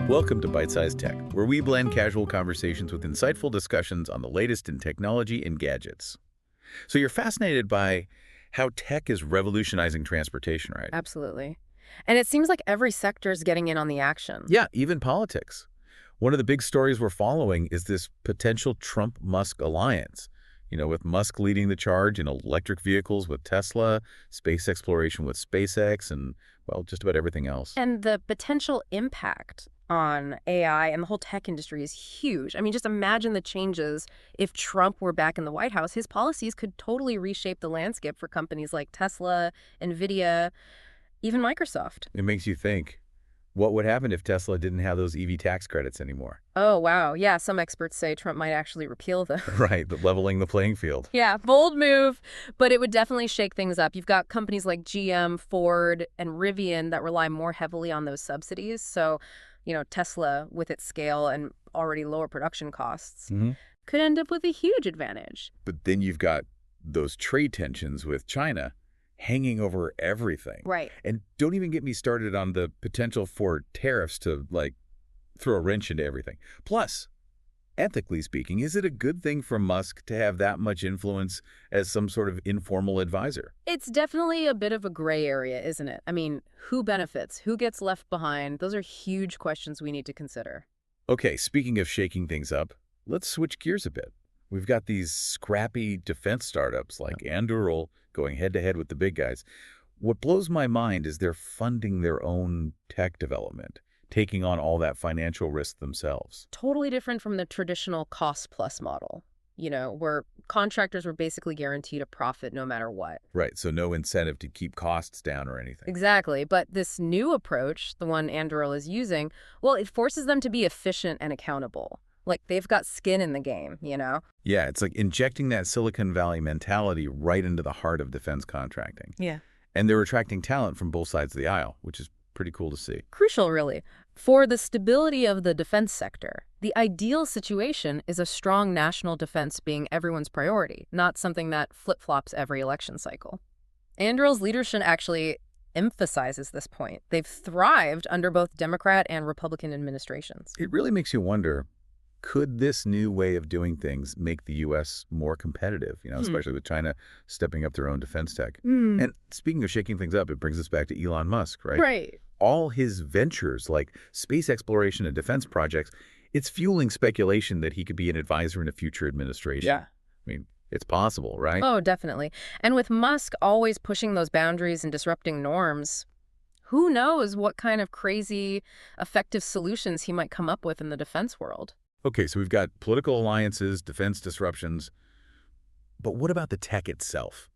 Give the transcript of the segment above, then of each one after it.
Welcome to Byte-Sized Tech, where we blend casual conversations with insightful discussions on the latest in technology and gadgets. So you're fascinated by how tech is revolutionizing transportation, right? Absolutely. And it seems like every sector is getting in on the action. Yeah, even politics. One of the big stories we're following is this potential Trump-Musk alliance. With Musk leading the charge in electric vehicles with Tesla, space exploration with SpaceX, and, well, just about everything else. And the potential impact on AI and the whole tech industry is huge. I mean, just imagine the changes if Trump were back in the White House. His policies could totally reshape the landscape for companies like Tesla, NVIDIA, even Microsoft. It makes you think, what would happen if Tesla didn't have those EV tax credits anymore? Oh, wow. Yeah, some experts say Trump might actually repeal them. Right, leveling the playing field. Yeah, bold move, but it would definitely shake things up. You've got companies like GM, Ford, and Rivian that rely more heavily on those subsidies. So, Tesla, with its scale and already lower production costs, could end up with a huge advantage. But then you've got those trade tensions with China hanging over everything. Right. And don't even get me started on the potential for tariffs to, throw a wrench into everything. Plus, ethically speaking, is it a good thing for Musk to have that much influence as some sort of informal advisor? It's definitely a bit of a gray area, isn't it? I mean, who benefits? Who gets left behind? Those are huge questions we need to consider. Okay, speaking of shaking things up, let's switch gears a bit. We've got these scrappy defense startups like Anduril going head-to-head with the big guys. What blows my mind is they're funding their own tech development, taking on all that financial risk themselves. Totally different from the traditional cost-plus model, where contractors were basically guaranteed a profit no matter what. Right, so no incentive to keep costs down or anything. Exactly, but this new approach, the one Anduril is using, well, it forces them to be efficient and accountable. Like, they've got skin in the game, Yeah, it's like injecting that Silicon Valley mentality right into the heart of defense contracting. Yeah. And they're attracting talent from both sides of the aisle, which is pretty cool to see. Crucial, really. For the stability of the defense sector, the ideal situation is a strong national defense being everyone's priority, not something that flip-flops every election cycle. Anduril's leadership actually emphasizes this point. They've thrived under both Democrat and Republican administrations. It really makes you wonder, could this new way of doing things make the U.S. more competitive, especially with China stepping up their own defense tech? And speaking of shaking things up, it brings us back to Elon Musk, right? Right. All his ventures, like space exploration and defense projects, it's fueling speculation that he could be an advisor in a future administration. Yeah. I mean, it's possible, right? Oh, definitely. And with Musk always pushing those boundaries and disrupting norms, who knows what kind of crazy, effective solutions he might come up with in the defense world. Okay, so we've got political alliances, defense disruptions, but what about the tech itself?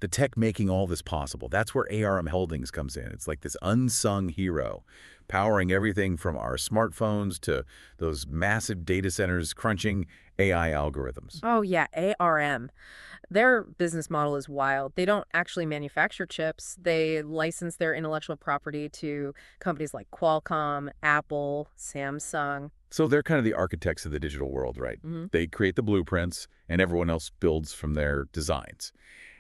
The tech making all this possible. That's where ARM Holdings comes in. It's like this unsung hero, powering everything from our smartphones to those massive data centers crunching AI algorithms. Oh, yeah, ARM. Their business model is wild. They don't actually manufacture chips. They license their intellectual property to companies like Qualcomm, Apple, Samsung. So they're kind of the architects of the digital world, right? They create the blueprints, and everyone else builds from their designs.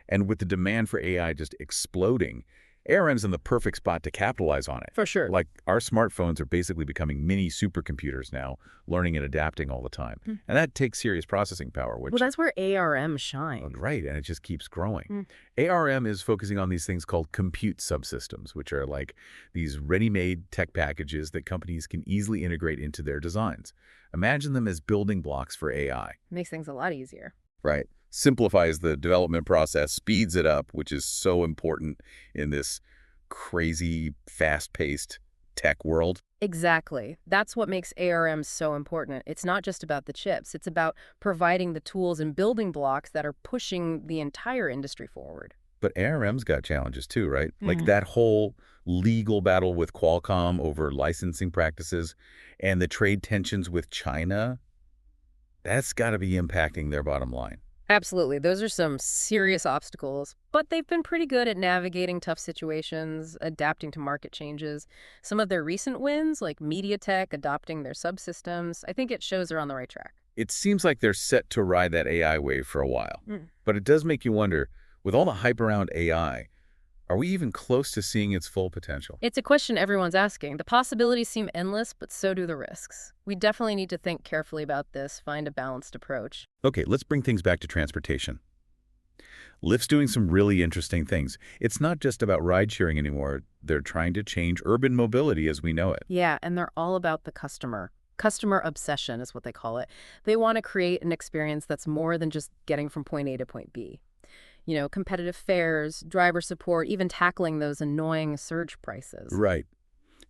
And with the demand for AI just exploding, ARM's in the perfect spot to capitalize on it. For sure. Like, our smartphones are basically becoming mini supercomputers now, learning and adapting all the time. And that takes serious processing power, which... Well, that's where ARM shines. Right, and it just keeps growing. ARM is focusing on these things called compute subsystems, which are like these ready-made tech packages that companies can easily integrate into their designs. Imagine them as building blocks for AI. Makes things a lot easier. Right. Simplifies the development process, speeds it up, which is so important in this crazy, fast-paced tech world. Exactly. That's what makes ARM so important. It's not just about the chips. It's about providing the tools and building blocks that are pushing the entire industry forward. But ARM's got challenges too, right? Like that whole legal battle with Qualcomm over licensing practices and the trade tensions with China, that's got to be impacting their bottom line. Absolutely. Those are some serious obstacles, but they've been pretty good at navigating tough situations, adapting to market changes. Some of their recent wins, like MediaTek adopting their subsystems, I think it shows they're on the right track. It seems like they're set to ride that AI wave for a while. But it does make you wonder, with all the hype around AI, Are we even close to seeing its full potential? It's a question everyone's asking. The possibilities seem endless, but so do the risks. We definitely need to think carefully about this, find a balanced approach. Okay, let's bring things back to transportation. Lyft's doing some really interesting things. It's not just about ride-sharing anymore. They're trying to change urban mobility as we know it. Yeah, and they're all about the customer. Customer obsession is what they call it. They want to create an experience that's more than just getting from point A to point B. Competitive fares, driver support, even tackling those annoying surge prices. Right.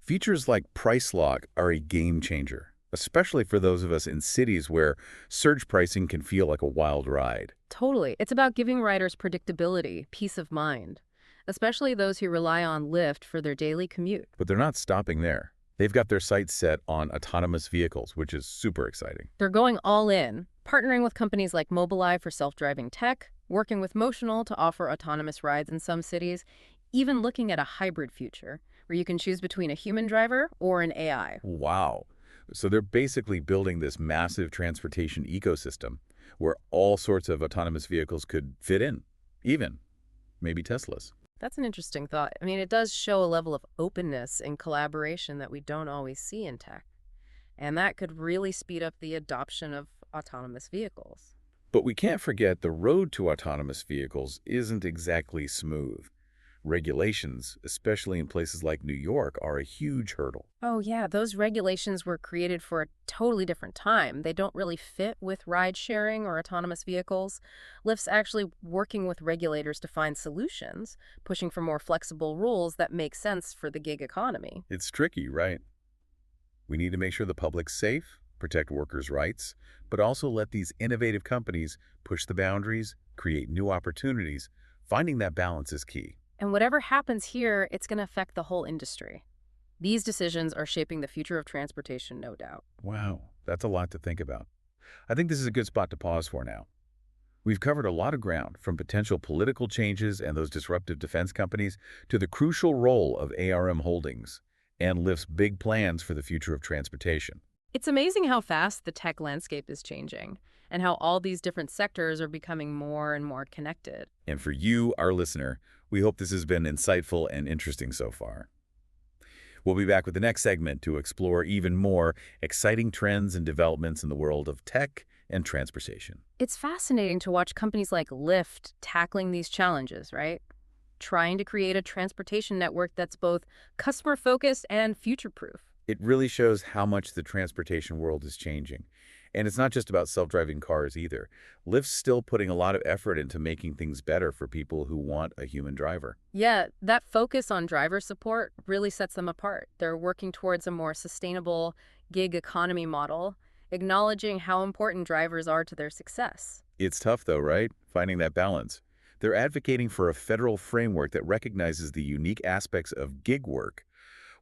Features like price lock are a game changer, especially for those of us in cities where surge pricing can feel like a wild ride. Totally. It's about giving riders predictability, peace of mind, especially those who rely on Lyft for their daily commute. But they're not stopping there. They've got their sights set on autonomous vehicles, which is super exciting. They're going all in, partnering with companies like Mobileye for self-driving tech, working with Motional to offer autonomous rides in some cities, even looking at a hybrid future where you can choose between a human driver or an AI. Wow. So they're basically building this massive transportation ecosystem where all sorts of autonomous vehicles could fit in, even maybe Teslas. That's an interesting thought. I mean, it does show a level of openness and collaboration that we don't always see in tech. And that could really speed up the adoption of autonomous vehicles. But we can't forget the road to autonomous vehicles isn't exactly smooth. Regulations, especially in places like New York, are a huge hurdle. Oh, yeah, those regulations were created for a totally different time. They don't really fit with ride-sharing or autonomous vehicles. Lyft's actually working with regulators to find solutions, pushing for more flexible rules that make sense for the gig economy. It's tricky, right? We need to make sure the public's safe, protect workers' rights, but also let these innovative companies push the boundaries, create new opportunities. Finding that balance is key. And whatever happens here, it's going to affect the whole industry. These decisions are shaping the future of transportation, no doubt. Wow, that's a lot to think about. I think this is a good spot to pause for now. We've covered a lot of ground, from potential political changes and those disruptive defense companies to the crucial role of ARM Holdings and Lyft's big plans for the future of transportation. It's amazing how fast the tech landscape is changing and how all these different sectors are becoming more and more connected. And for you, our listener, we hope this has been insightful and interesting so far. We'll be back with the next segment to explore even more exciting trends and developments in the world of tech and transportation. It's fascinating to watch companies like Lyft tackling these challenges, right? Trying to create a transportation network that's both customer-focused and future-proof. It really shows how much the transportation world is changing. And it's not just about self-driving cars either. Lyft's still putting a lot of effort into making things better for people who want a human driver. Yeah, that focus on driver support really sets them apart. They're working towards a more sustainable gig economy model, acknowledging how important drivers are to their success. It's tough though, right? Finding that balance. They're advocating for a federal framework that recognizes the unique aspects of gig work,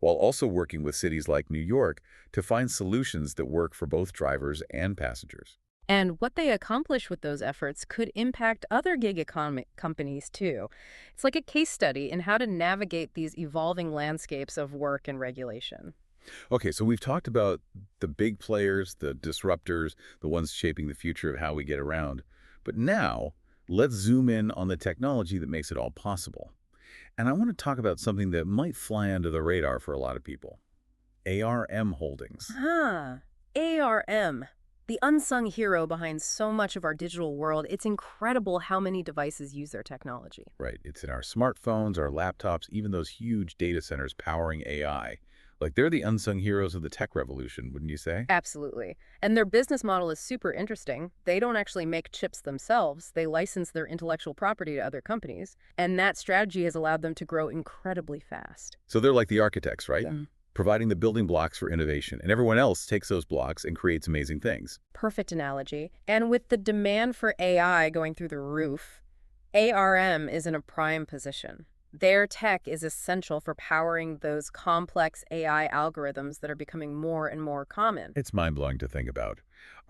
while also working with cities like New York to find solutions that work for both drivers and passengers. And what they accomplish with those efforts could impact other gig economy companies too. It's like a case study in how to navigate these evolving landscapes of work and regulation. Okay, so we've talked about the big players, the disruptors, the ones shaping the future of how we get around. But now, let's zoom in on the technology that makes it all possible. And I want to talk about something that might fly under the radar for a lot of people. ARM Holdings. ARM. The unsung hero behind so much of our digital world. It's incredible how many devices use their technology. Right. It's in our smartphones, our laptops, even those huge data centers powering AI. Like, they're the unsung heroes of the tech revolution, wouldn't you say? Absolutely. And their business model is super interesting. They don't actually make chips themselves. They license their intellectual property to other companies. And that strategy has allowed them to grow incredibly fast. So they're like the architects, right? Providing the building blocks for innovation. And everyone else takes those blocks and creates amazing things. Perfect analogy. And with the demand for AI going through the roof, ARM is in a prime position. Their tech is essential for powering those complex AI algorithms that are becoming more and more common. It's mind-blowing to think about.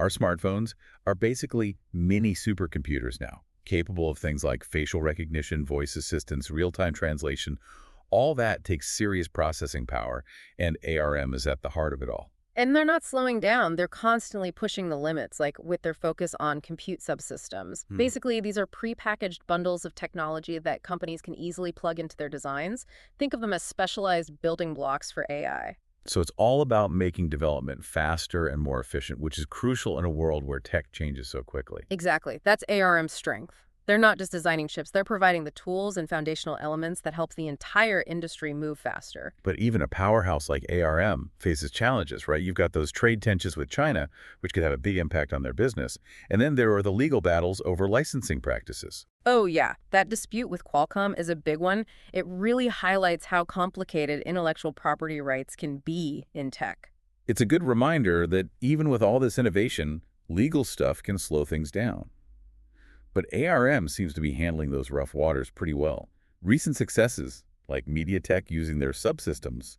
Our smartphones are basically mini supercomputers now, capable of things like facial recognition, voice assistance, real-time translation. All that takes serious processing power, and ARM is at the heart of it all. And they're not slowing down. They're constantly pushing the limits, like with their focus on compute subsystems. Hmm. Basically, these are prepackaged bundles of technology that companies can easily plug into their designs. Think of them as specialized building blocks for AI. So it's all about making development faster and more efficient, which is crucial in a world where tech changes so quickly. Exactly. That's ARM's strength. They're not just designing chips, they're providing the tools and foundational elements that help the entire industry move faster. But even a powerhouse like ARM faces challenges, right? You've got those trade tensions with China, which could have a big impact on their business. And then there are the legal battles over licensing practices. Oh, yeah. That dispute with Qualcomm is a big one. It really highlights how complicated intellectual property rights can be in tech. It's a good reminder that even with all this innovation, legal stuff can slow things down. But ARM seems to be handling those rough waters pretty well. Recent successes, like MediaTek using their subsystems,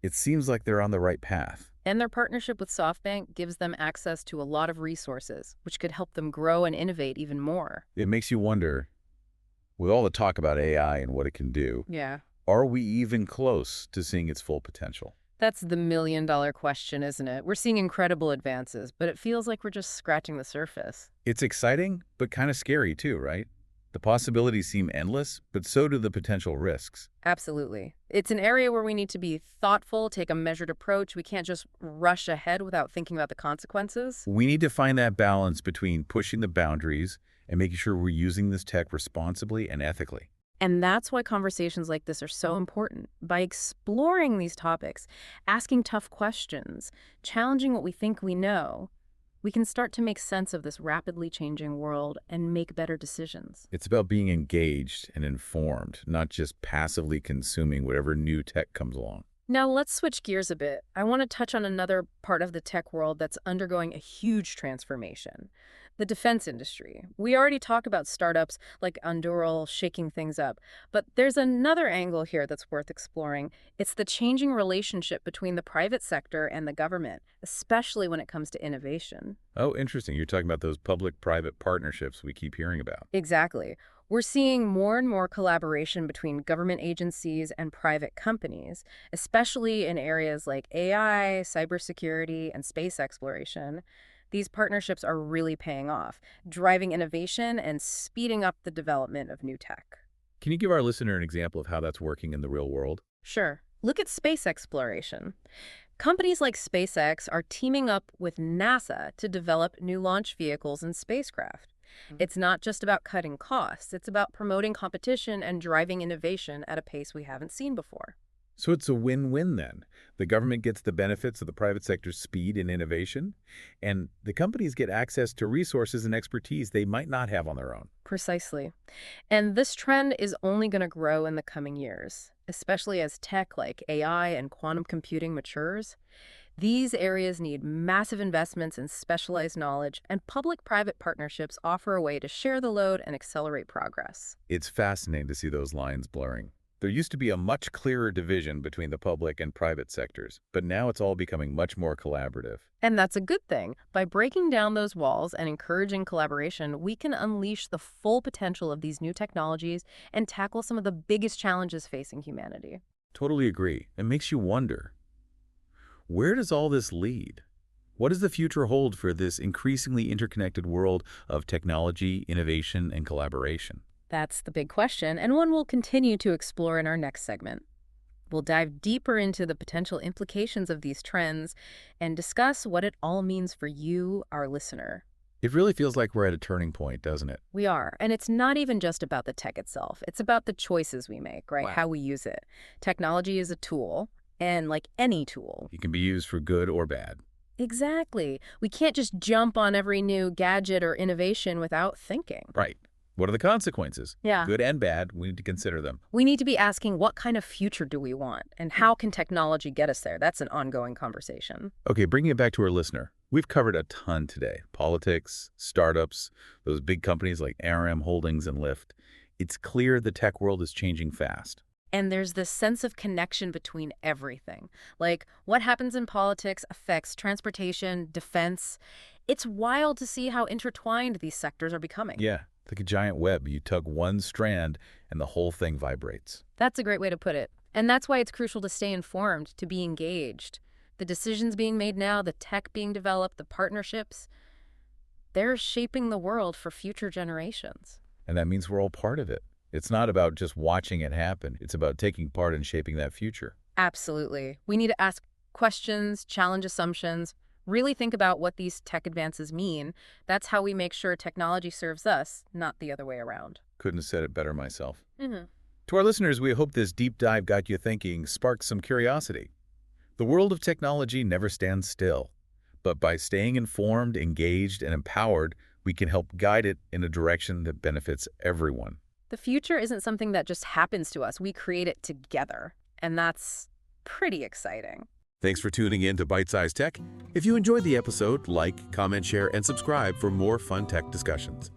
it seems like they're on the right path. And their partnership with SoftBank gives them access to a lot of resources, which could help them grow and innovate even more. It makes you wonder, with all the talk about AI and what it can do, Yeah. are we even close to seeing its full potential? That's the million-dollar question, isn't it? We're seeing incredible advances, but it feels like we're just scratching the surface. It's exciting, but kind of scary too, right? The possibilities seem endless, but so do the potential risks. Absolutely. It's an area where we need to be thoughtful, take a measured approach. We can't just rush ahead without thinking about the consequences. We need to find that balance between pushing the boundaries and making sure we're using this tech responsibly and ethically. And that's why conversations like this are so important. By exploring these topics, asking tough questions, challenging what we think we know, we can start to make sense of this rapidly changing world and make better decisions. It's about being engaged and informed, not just passively consuming whatever new tech comes along. Now let's switch gears a bit. I want to touch on another part of the tech world that's undergoing a huge transformation. The defense industry. We already talked about startups like Anduril shaking things up, but there's another angle here that's worth exploring. It's the changing relationship between the private sector and the government, especially when it comes to innovation. Oh, interesting. You're talking about those public-private partnerships we keep hearing about. Exactly. We're seeing more and more collaboration between government agencies and private companies, especially in areas like AI, cybersecurity, and space exploration. These partnerships are really paying off, driving innovation and speeding up the development of new tech. Can you give our listener an example of how that's working in the real world? Sure. Look at space exploration. Companies like SpaceX are teaming up with NASA to develop new launch vehicles and spacecraft. It's not just about cutting costs, it's about promoting competition and driving innovation at a pace we haven't seen before. So it's a win-win then. The government gets the benefits of the private sector's speed and innovation, and the companies get access to resources and expertise they might not have on their own. Precisely. And this trend is only going to grow in the coming years, especially as tech like AI and quantum computing matures. These areas need massive investments in specialized knowledge, and public-private partnerships offer a way to share the load and accelerate progress. It's fascinating to see those lines blurring. There used to be a much clearer division between the public and private sectors, but now it's all becoming much more collaborative. And that's a good thing. By breaking down those walls and encouraging collaboration, we can unleash the full potential of these new technologies and tackle some of the biggest challenges facing humanity. Totally agree. It makes you wonder, where does all this lead? What does the future hold for this increasingly interconnected world of technology, innovation, and collaboration? That's the big question, and one we'll continue to explore in our next segment. We'll dive deeper into the potential implications of these trends and discuss what it all means for you, our listener. It really feels like we're at a turning point, doesn't it? We are, and it's not even just about the tech itself. It's about the choices we make, right? Wow. How we use it. Technology is a tool, and like any tool. It can be used for good or bad. Exactly. We can't just jump on every new gadget or innovation without thinking. Right. What are the consequences? Yeah. Good and bad, we need to consider them. We need to be asking, what kind of future do we want? And how can technology get us there? That's an ongoing conversation. Okay, bringing it back to our listener. We've covered a ton today. Politics, startups, those big companies like ARM Holdings and Lyft. It's clear the tech world is changing fast. And there's this sense of connection between everything. Like, what happens in politics affects transportation, defense. It's wild to see how intertwined these sectors are becoming. Yeah, it's like a giant web. You tug one strand and the whole thing vibrates. That's a great way to put it. And that's why it's crucial to stay informed, to be engaged, The decisions being made now, the tech being developed, the partnerships, they're shaping the world for future generations. And that means we're all part of it. It's not about just watching it happen. It's about taking part in shaping that future. Absolutely. We need to ask questions, challenge assumptions, really think about what these tech advances mean. That's how we make sure technology serves us, not the other way around. Couldn't have said it better myself. Mm-hmm. To our listeners, we hope this deep dive got you thinking, sparked some curiosity. The world of technology never stands still, but by staying informed, engaged, and empowered, we can help guide it in a direction that benefits everyone. The future isn't something that just happens to us. We create it together, and that's pretty exciting. Thanks for tuning in to Byte-Sized Tech. If you enjoyed the episode, like, comment, share, and subscribe for more fun tech discussions.